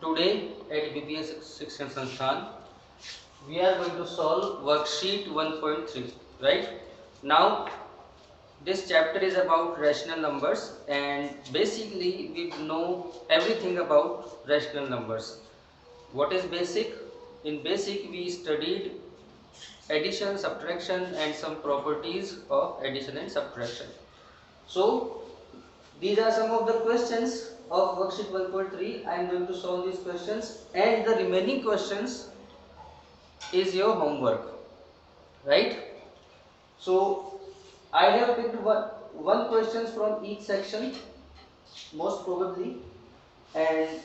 Today at BPS Shikshan Sansthan, we are going to solve worksheet 1.3. Right now, this chapter is about rational numbers, and basically we know everything about rational numbers. What is basic? In basic, we studied addition, subtraction, and some properties of addition and subtraction. So these are some of the questions of worksheet 1.3. I am going to solve these questions, and the remaining questions is your homework, right? So I have picked one questions from each section, most probably, and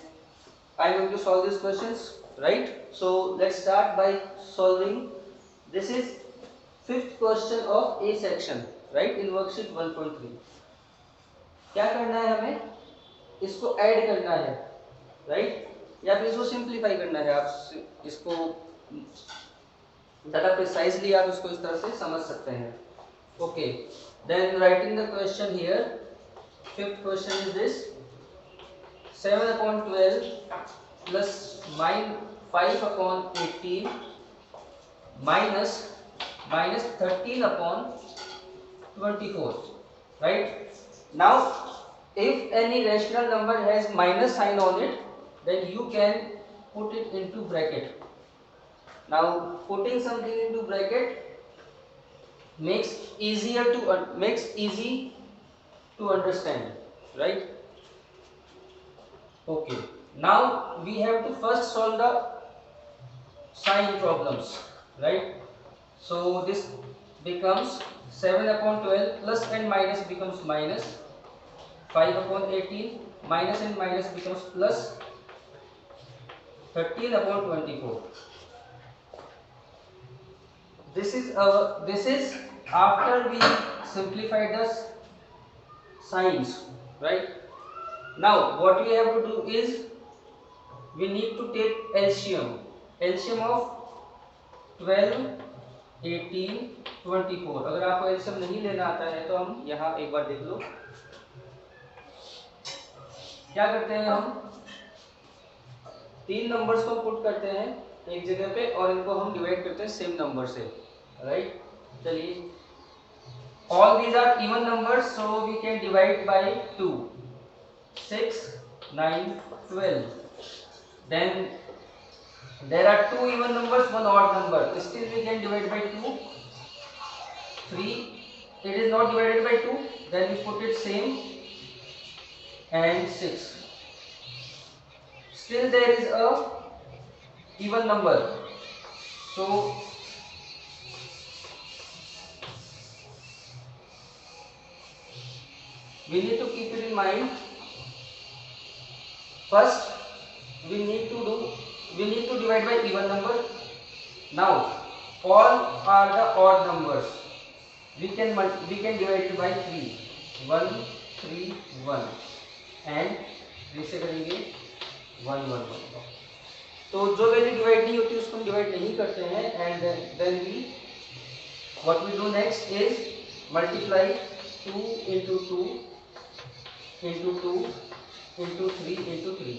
I am going to solve these questions, right? So let's start by solving. This is fifth question of A section, right? In worksheet 1.3. क्या करना है हमें? इसको add करना है, right? या फिर इसको सिंप्लीफाई करना है. आप इसको ज़्यादा प्रिसाइजली आप इसको इस तरह से समझ सकते हैं. Okay, then writing the question here. Fifth question is this: 7/12 plus -5/18 minus -13/24. Right? Now, if any rational number has minus sign on it, then you can put it into bracket. Now, putting something into bracket makes easy to understand, right? Okay. Now we have to first solve the sign problems, right? So this becomes 7/12 plus and minus becomes minus, 5/18 minus and minus becomes plus, 13/24. This is after we simplified the signs, right? Now what we have to do is we need to take LCM of 12, 18, 24. अगर आपको LCM नहीं लेना आता है तो हम यहाँ एक बार देख लो. क्या करते हैं हम? तीन नंबर्स को पुट करते हैं एक जगह पे और इनको हम डिवाइड करते हैं सेम नंबर से, राइट? चलिए, all these are even numbers, so we can divide by 2. 6, 9, 12. Then there are two even numbers, one odd number. Still we can divide by 2. 3. It is not divided by 2. Then we put it same. And 6. Still there is a even number. So we need to keep it in mind. First we need to divide by even number. Now all are the odd numbers. We can divide it by 3. 1, 3, 1 and 3 से करेंगे 1, 1, 1. तो जो value divide नहीं होती उसको हम divide नहीं करते हैं. And then we what we do next is multiply 2 into 2 into 2 into 3 into 3.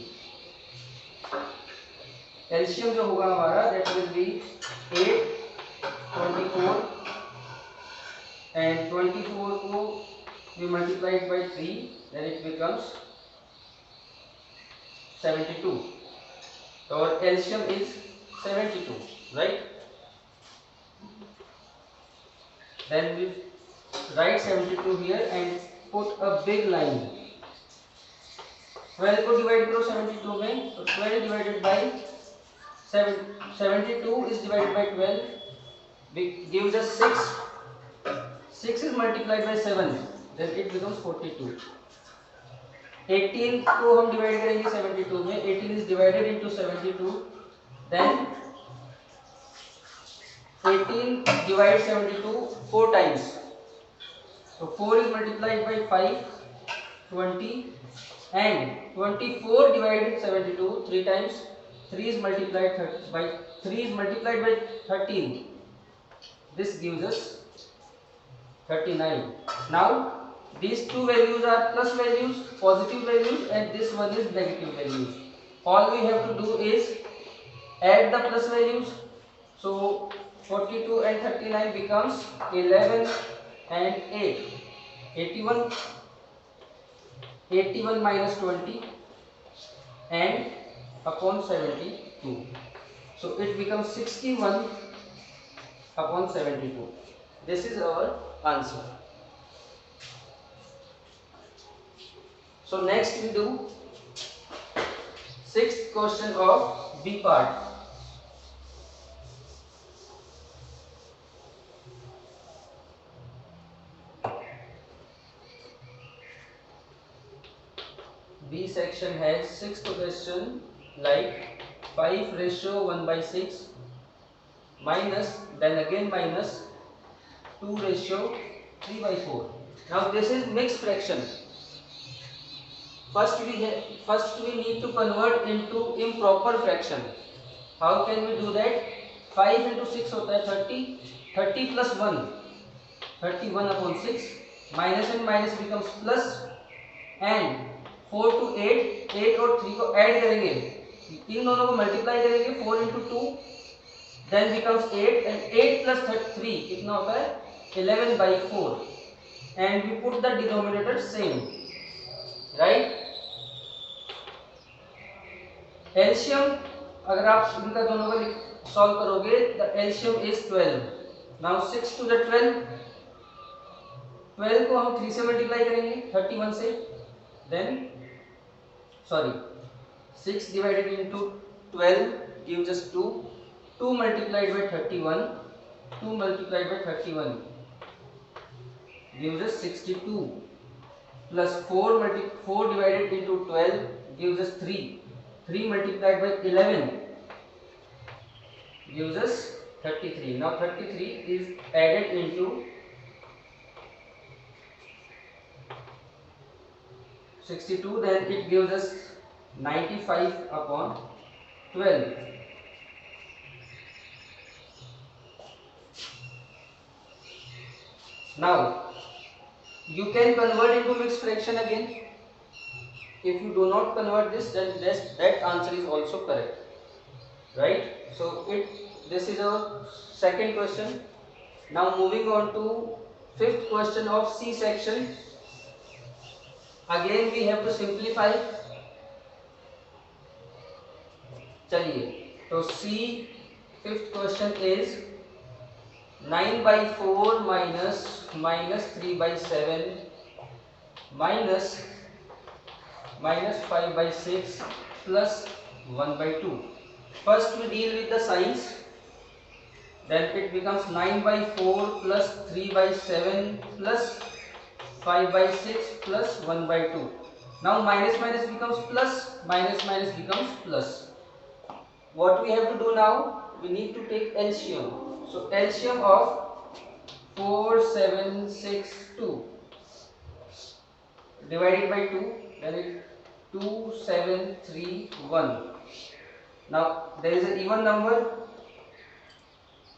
LCM जो होगा हमारा दैट विल बी 8, 24 and 24 को we multiply it by 3, then it becomes 72. Our LCM is 72, right? Then we write 72 here and put a big line. 12 को divide करो 72 में, तो 12 divided by 72 is divided by 12 gives us 6. 6 is multiplied by 7, then it becomes 42. 18 को हम divide करेंगे 72 में, 18 is divided into 72, then 18 divides 72 4 times. So 4 is multiplied by 5, 20, and 24 divided 72 3 times. 3 is multiplied by 13. This gives us 39. Now these two values are plus values, positive values, and this one is negative values. all we have to do is add the plus values. So 42 and 39 becomes 11 and 8. 81 minus 20 and upon 72. So it becomes 61 upon 72. This is our answer. So next we do sixth question of B part. B section has sixth question like 5 ratio 1 by 6 minus, then again minus 2 ratio 3 by 4. Now this is mixed fraction. First we need to convert into improper fraction. How can we do that? 5 into 6 होता है 30. 30 plus 1, 31 upon 6. Minus and minus becomes plus, and 4 to 8, 8 और 3 को add करेंगे, इन दोनों को multiply करेंगे, 4 into 2 then becomes 8, and 8 plus 3 कितना होता है 11 by 4, and we put the denominator same, right? LCM अगर आप इनका दोनों को सॉल्व करोगे, the LCM is 12. now 6 to the 12 को हम 3 से मल्टीप्लाई करेंगे 31 से, then 6 divided into 12 gives us 2. 2 multiplied by 31, 2 multiplied by 31 gives us 62, plus 4 divided into 12 gives us 3. 3 multiplied by 11 gives us 33. Now 33 is added into 62, then it gives us 95 upon 12. Now you can convert into mixed fraction again. If you do not convert this, then that answer is also correct, right? So this is our second question. Now moving on to fifth question of C section. Again we have to simplify. चलिए, तो C fifth question is 9 by 4 minus 3 by 7 minus 5 by 6 plus 1 by 2. First we deal with the signs, then it becomes 9 by 4 plus 3 by 7 plus 5 by 6 plus 1 by 2. Now minus minus becomes plus, minus minus becomes plus. What we have to do now? We need to take LCM. So LCM of 4, 7, 6, 2 divided by 2, then it 2, 7, 3, 1. Now there is an even number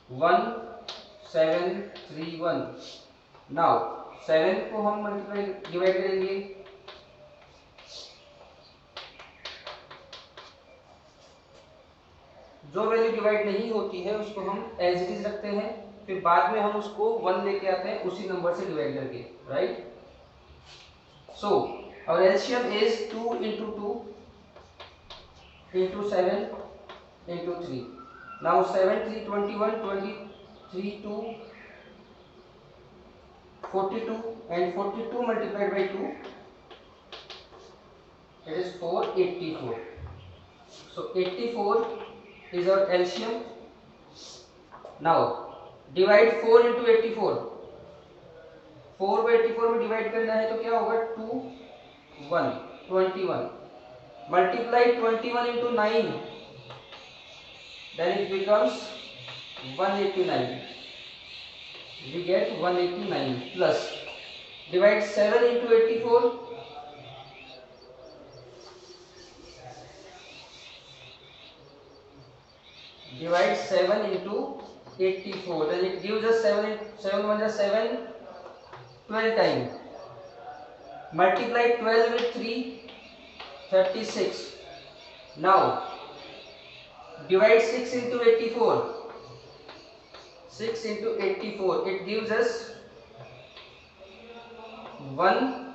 1, 7, 3, 1. Now 7 को हम multiply divide करेंगे, जो value divide नहीं होती है उसको हम as it is रखते हैं, फिर बाद में हम उसको 1 लेके आते हैं उसी नंबर से डिवाइड करके, right? So our LCM is 2 into 2 into 7 into 3. Now 7 3 21, 23 2 42, and 42 multiplied by 2 it is 484. So 84 is our LCM. Now divide 4 into 84. 4 by 84 में डिवाइड करना है तो क्या होगा 2 1 21. Multiply 21 into 9, then it becomes 189. We get 189 plus divide 7 into 84. Divide 7 into 84, then it gives us 7 1 is 7, 12 times. Multiply 12 with 3, 36. Now divide 6 into 84. 6 into 84, it gives us 1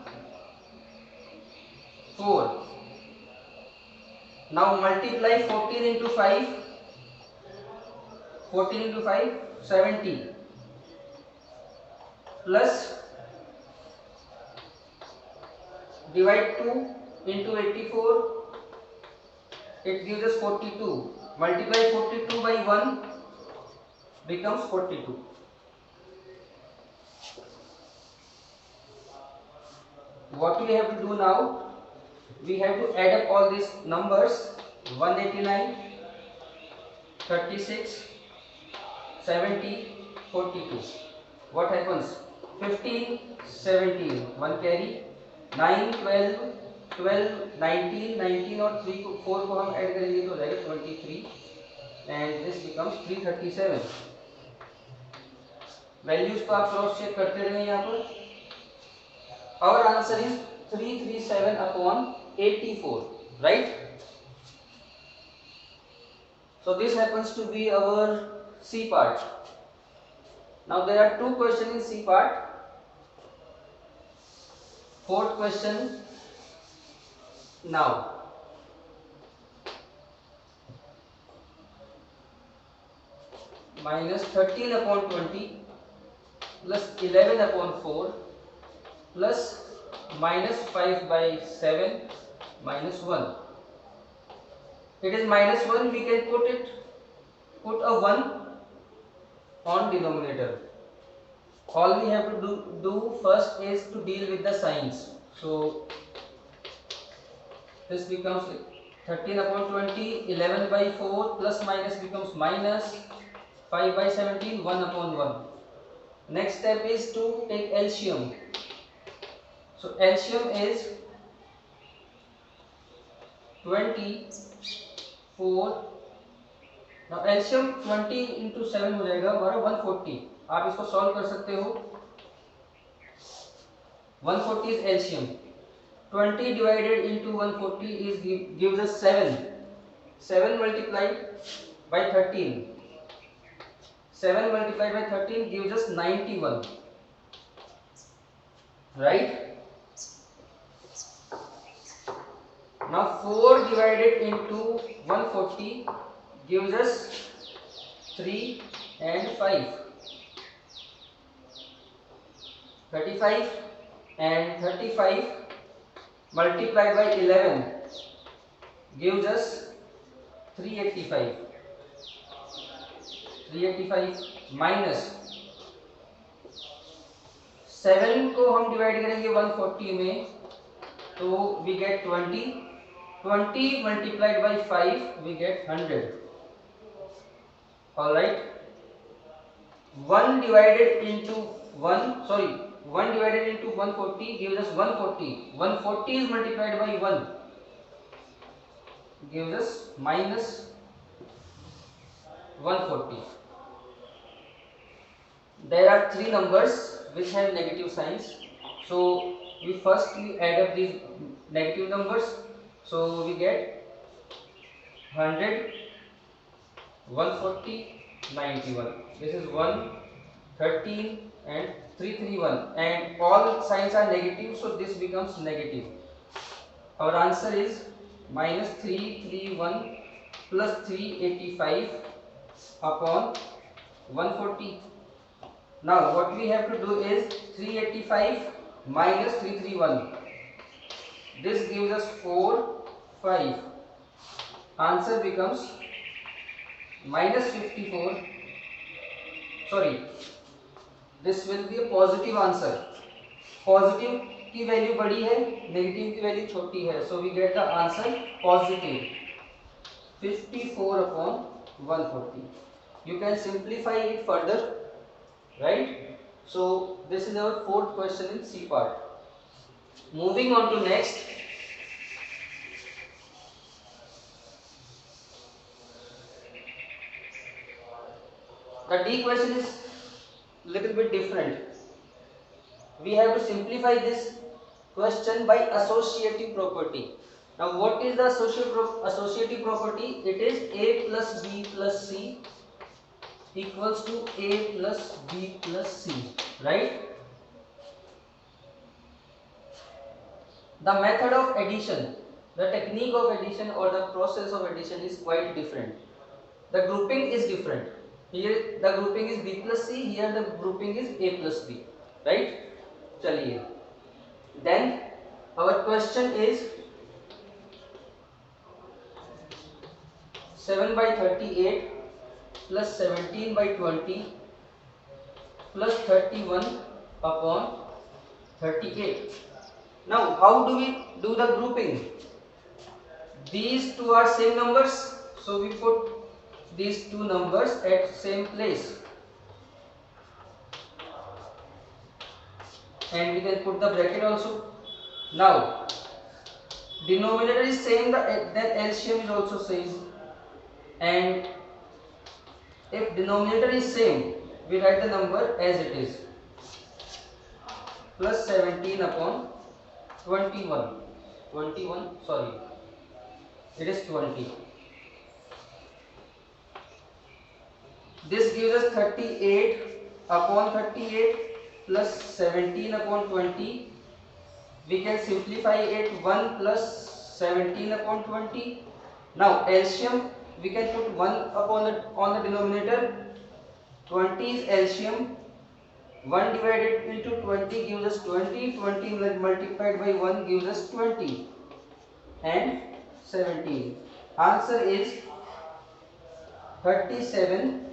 4. Now multiply 14 into 5. 14 into 5 70 plus divide 2 into 84, it gives us 42. Multiply 42 by 1 becomes 42. What we have to do now? We have to add up all these numbers. 189, 36, 70, 42. What happens? 15, 17, 1 carry, 9, 12, 12, 19, 19 और 3 को 4 को हम add करेंगे तो हो जाएगा 23 and this becomes 337. Values को आप क्रॉस चेक करते रहें यहाँ पर. Our answer is 337 upon 84, right? So this happens to be our C part. Now there are two questions in C part. Fourth question now. Minus 13 upon 20 plus 11 upon 4 plus minus 5 by 7 minus 1. It is minus 1, we can put a 1 on denominator. All we have to do first is to deal with the signs. So this becomes 13 upon 20, 11 by 4 plus minus becomes minus 5 by 17, 1 upon 1. Next step is to take LCM. So LCM is 24. Now LCM 20 into 7 हो जाएगा हमारा 140. आप इसको solve कर सकते हो. 140 is LCM. 20 divided into 140 is gives us 7. 7 multiplied by 13. 7 multiplied by 13 gives us 91. Right? Now 4 divided into 140 gives us 3 and 5. 35 and 35 multiplied by 11 gives us 385. 385 minus 7 को हम डिवाइड करेंगे 140 में तो we get 20. 20 multiplied by 5 we get 100. Alright. 1 divided into 140 gives us 140. 140 is multiplied by 1 gives us minus 140. There are three numbers which have negative signs. So we add up these negative numbers. So we get 100, 140, 91. This is 1, 13 and 331 and all signs are negative, so this becomes negative. Our answer is minus 331 plus 385 upon 140. Now what we have to do is 385 minus 331. This gives us 4, 5. Answer becomes minus 54. Sorry, this will be a positive answer. Positive की value बड़ी है, negative की value छोटी है. So we get the answer positive 54 upon 140. You can simplify it further, right? So this is our fourth question in C part. Moving on to next. The D question is little bit different. We have to simplify this question by associative property. Now what is the associative property? It is A plus B plus C equals to A plus B plus C, right? The method of addition, the technique of addition or the process of addition is quite different. The grouping is different. Here the grouping is B plus C, here the grouping is A plus B, right? Chaliye. Then our question is 7 by 38 plus 17 by 20 plus 31 upon 38. Now how do we do the grouping? These two are same numbers, so we put these two numbers at same place, and we can put the bracket also. Now denominator is same, then LCM is also same, and if denominator is same, we write the number as it is, plus 17 upon 21, sorry, it is 20. This gives us 38 upon 38 plus 17 upon 20. We can simplify it 1 plus 17 upon 20. Now LCM, we can put 1 upon on the denominator. 20 is LCM. 1 divided into 20 gives us 20. 20 multiplied by 1 gives us 20 and 17. Answer is 37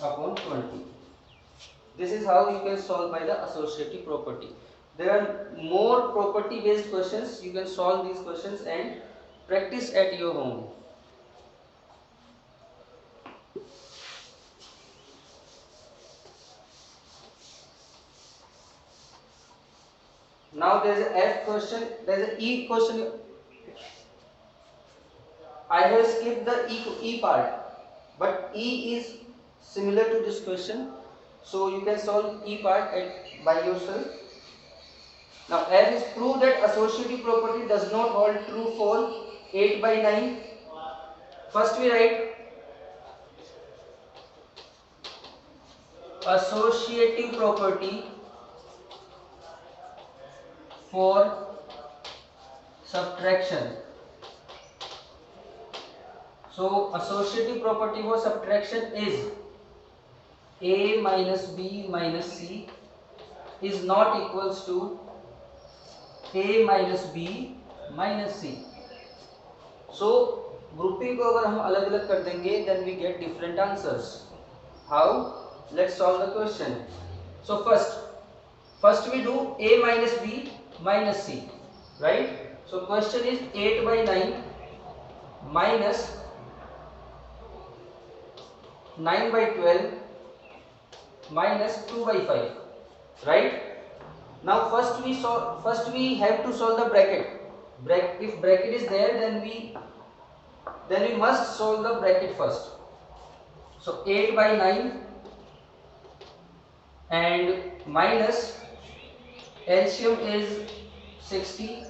upon 20. This is how you can solve by the associative property. There are more property based questions. You can solve these questions and practice at your home. Now there is a F question, there is a E question. I have skipped the E part, but E is similar to this question, so you can solve E part by yourself. Now F is prove that associative property does not hold true for 8 by 9. First we write associative property for subtraction. So associative property for subtraction is A minus B minus C is not equals to A minus B minus C. So grouping को अगर हम अलग अलग कर देंगे then we get different answers. How? Let's solve the question. So first we do A minus B minus C, right? So question is 8 by 9 minus 9 by 12 minus 2 by 5, right? Now first we have to solve the bracket. If bracket is there, then we must solve the bracket first. So 8 by 9 and minus LCM is 60.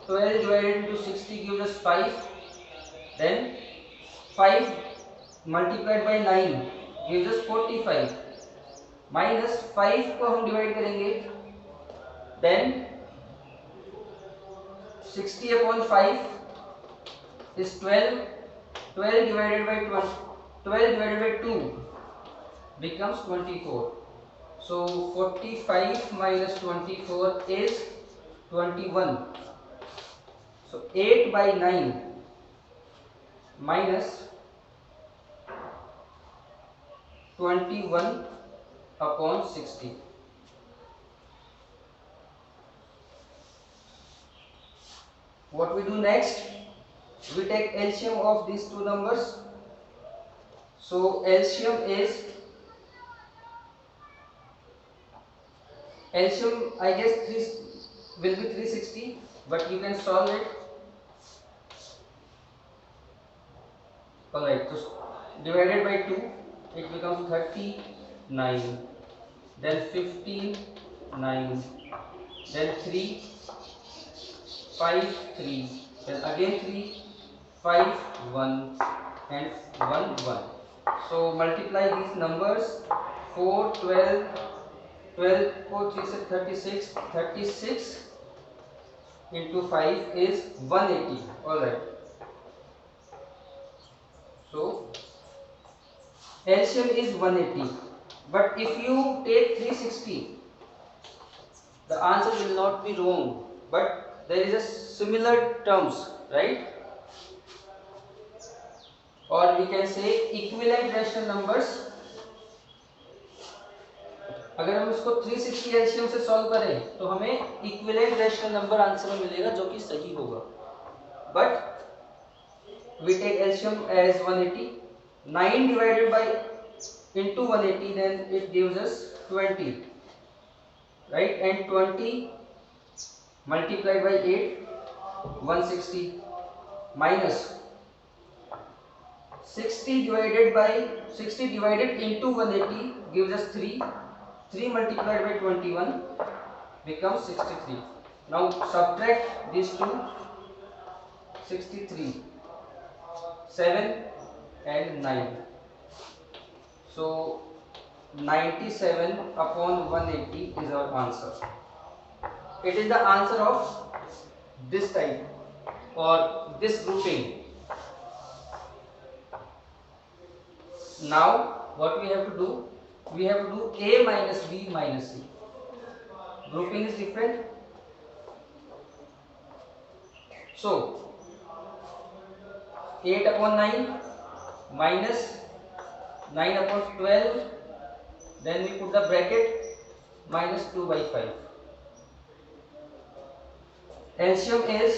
12 divided into 60 gives us 5. Then 5 multiplied by 9 gives us 45. Minus 5 को हम divide करेंगे, then 60 upon 5 is 12. 12 divided by 2 becomes 24. So 45 minus 24 is 21. So 8 by 9 minus 21 upon 60. What we do next? We take LCM of these two numbers. So LCM I guess will be 360, but you can solve it. Alright, so divided by 2, it becomes 39, then 15, 9, then 3, 5, 3. then again 3, 5, 1 and 1, 1. So multiply these numbers. 4, 12, 12 4 3 6 36, 36 into 5 is 180. Alright. So LCM is 180. But if you take 360, the answer will not be wrong. But there is a similar terms, right? Or we can say equivalent rational numbers. अगर हम इसको 360 LCM से solve करें तो हमें equivalent rational number answer में मिलेगा जो कि सही होगा. But we take LCM as 180. 9 divided by into 180, then it gives us 20, right? And 20 multiplied by 8, 160, minus 60 divided into 180 gives us 3. 3 multiplied by 21 becomes 63. Now subtract these two. 63, 7 and 9. So 97 upon 180 is our answer. It is the answer of this type or this grouping. Now what we have to do? We have to do A minus B minus C. Grouping is different. So 8 upon 9 minus 9 upon 12, then we put the bracket minus 2 by 5. LCM is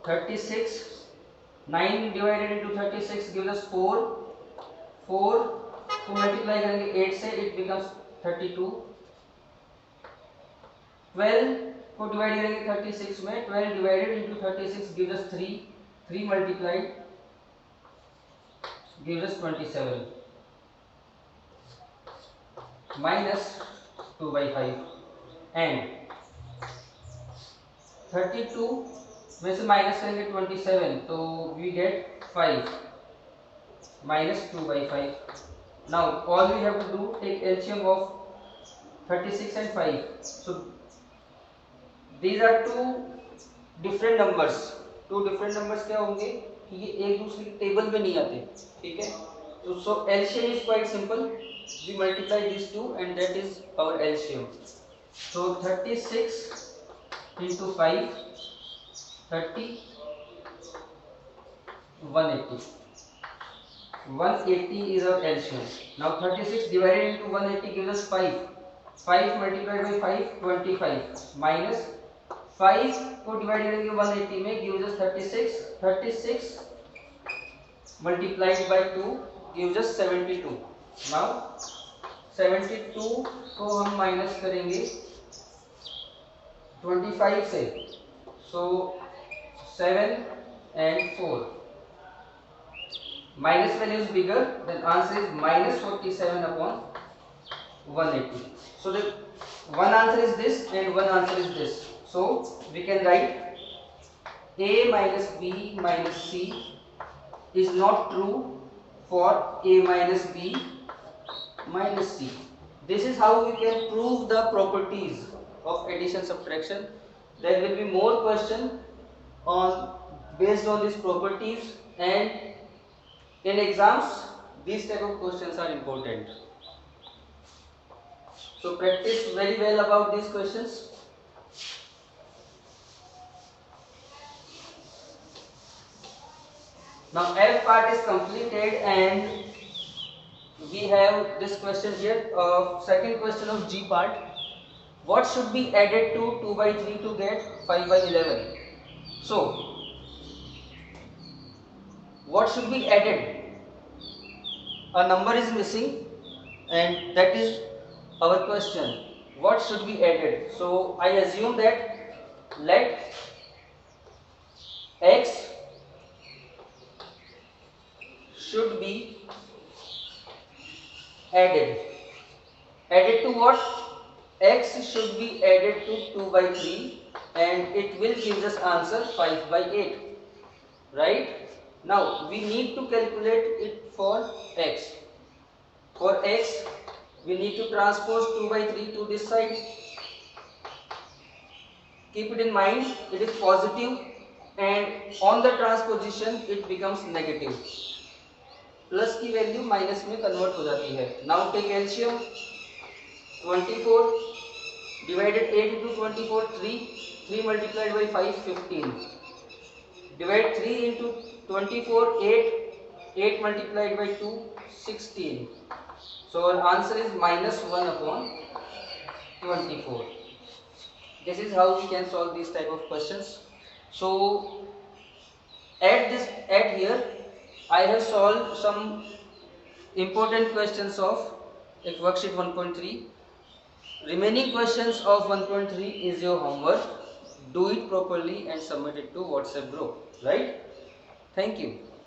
36. 9 divided into 36 gives us 4. 4 को multiply करेंगे 8 से, it becomes 32. 12 को divide करेंगे 36 में, 12 divided into 36 gives us 3. 3 multiplied gives us 27 minus 2 by 5 and 32 में से minus करेंगे 27 तो we get 5 minus 2 by 5. Now all we have to do, take LCM of 36 and 5. So these are two different numbers. Two different numbers क्या होंगे कि ये एक दूसरे की टेबल में नहीं आते, ठीक है? तो so LCM is quite simple. We multiply these two and that is our LCM. So 36 into 5, 30, 180. 180 is our LCM. Now 36 divided into 180 gives us 5. 5 multiplied by 5, 25 minus 5 को डिवाइड करेंगे 180 में gives us 36. 36 multiplied by 2 gives us 72. Now 72 को हम minus करेंगे 25 से, so 7 and 4. Minus value is bigger, then answer is minus 47 upon 180. So the one answer is this and one answer is this. So we can write A minus B minus C is not true for A minus B minus C. This is how we can prove the properties of addition subtraction. There will be more question on based on these properties, and in exams these type of questions are important. So practice very well about these questions. Now F part is completed and we have this question here. Second question of G part. What should be added to 2 by 3 to get 5 by 11? So what should be added? A number is missing and that is our question. What should be added? So I assume that let x should be added. Added to what? X should be added to 2 by 3 and it will give us answer 5 by 8, right? Now we need to calculate it for x. For x we need to transpose 2 by 3 to this side. Keep it in mind, it is positive, and on the transposition it becomes negative. Plus की value minus में convert हो जाती है. Now take LCM. 24 divided 8 into 24 3 multiplied by 5 15. Divide 3 into 24 8 multiplied by 2 16. So our answer is minus 1 upon 24. This is how we can solve these type of questions. So at here I have solved some important questions of worksheet 1.3. Remaining questions of 1.3 is your homework. Do it properly and submit it to WhatsApp group, right? Thank you.